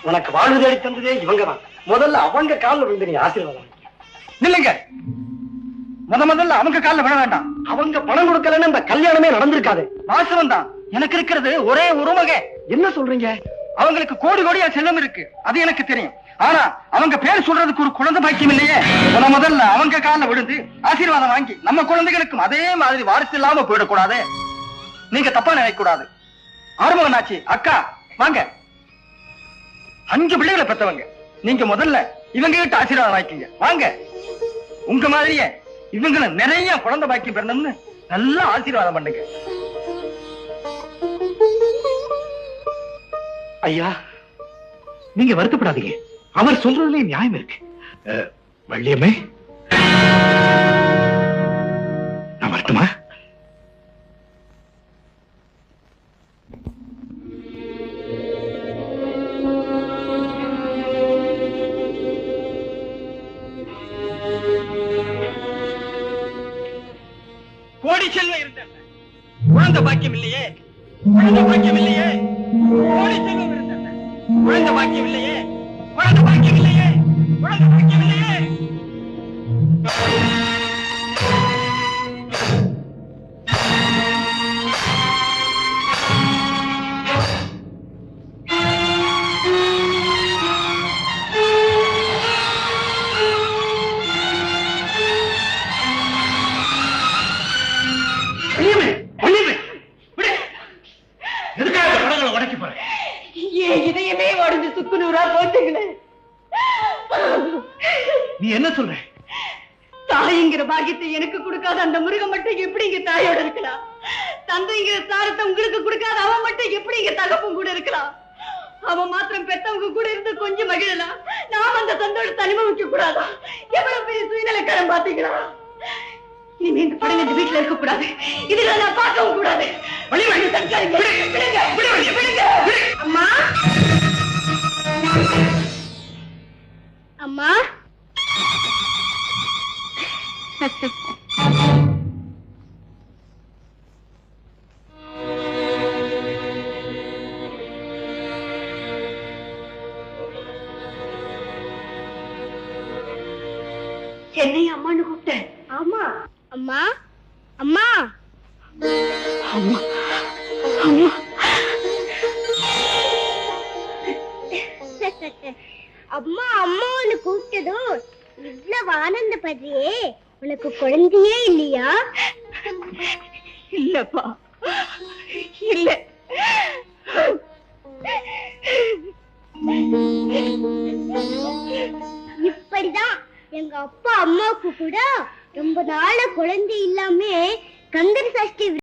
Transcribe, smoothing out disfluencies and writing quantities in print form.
உனக்கு வாழ்வு தேடி தந்ததே இவங்கதான். முதல்ல அவங்க காலில் விழுந்து நீ ஆசீர்வாதம் இல்லைங்க. முதல்ல அவங்க காலில் விட வேண்டாம். அவங்க பணம் கொடுக்கலன்னு இந்த கல்யாணமே நடந்திருக்காது. வாசவன் தான் எனக்கு இருக்கிறது ஒரே ஒரு மகன். என்ன சொல்றீங்க? அவங்களுக்கு கோடி கோடியா செல்வம் இருக்கு, அது எனக்கு தெரியும். ஆனா அவங்க பேர் சொல்றதுக்கு ஒரு குழந்தை பாக்கியம் இல்லையே. முதல்ல அவங்க காலில் விழுந்து ஆசீர்வாதம் வாங்கி நம்ம குழந்தைகளுக்கும் அதே மாதிரி வாரிசு இல்லாம போயிடக்கூடாது. நீங்க தப்பா நினைக்க கூடாது. ஆறுமுகனாச்சி அக்கா வாங்க. 5 பிள்ளைகளை பெற்றவங்க நீங்க. முதல்ல இவங்க கிட்ட ஆசீர்வாதம் வாங்கிக்கீங்க வாங்க. உங்க மாதிரியே இவங்களும் நிறைய குழந்தை பாக்கி பெறணும்னு நல்லா ஆசீர்வாதம் பண்ணுங்க. ஐயா நீங்க வருத்தப்படாதீங்க, அவர் சொல்றதுல நியாயம் இருக்கு. வள்ளியம்மே நான் வரட்டுமா? கோடி செல்வம் இருந்தேன், குழந்தை பாக்கியம் இல்லையே. குழந்தை பாக்கியம் இல்லையே. கோடி செல்வம் இருந்தேன், குழந்தை பாக்கியம் இல்லையே. குழந்தை பாக்கியம் இல்லையே. குழந்தை பாக்கியம் இல்லையே. இதயமே உடஞ்சு சுக்குநூறா போச்சுங்களே. நீ என்ன சொல்ற? தாய்ங்கிற பாக்கியத்தை எனக்கு கொடுக்காத அந்த முருகன் மட்டும் எப்படி இங்க தாயோட இருக்கலாம்? தந்தைங்கிற சாரத்தை உங்களுக்கு கொடுக்காத அவன் மட்டும் எப்படி இங்க தகப்பும் கூட இருக்கலாம்? அவன் மாத்திரம் பெத்தவங்க கூட இருந்து கொஞ்சம் மகிழலாம், நாம் அந்த சந்தோஷத்தை அனுபவிக்க கூடாதா? எவ்வளவு பெரிய சுயநலக்காரன் பாத்தீங்களா? இனிமே இந்த படம் இந்த வீட்டுல இருக்க கூடாது, இதுல நான் பார்க்கவும் கூடாது. அம்மா அம்மா என்னை அம்மான்னு கூப்பிட்டேன். ஆமா அம்மா அம்மா அம்மா அம்மா. அம்மா அம்மான்னு கூப்பிட்டதும் இவ்வளவு ஆனந்தப்படுறியே, உனக்கு குழந்தையே இல்லையா? இல்லப்பா இல்ல. இப்படிதான் எங்க அப்பா அம்மாவுக்கு கூட ரொம்ப நாள குழந்தை இல்லாம கந்தர் சஷ்டி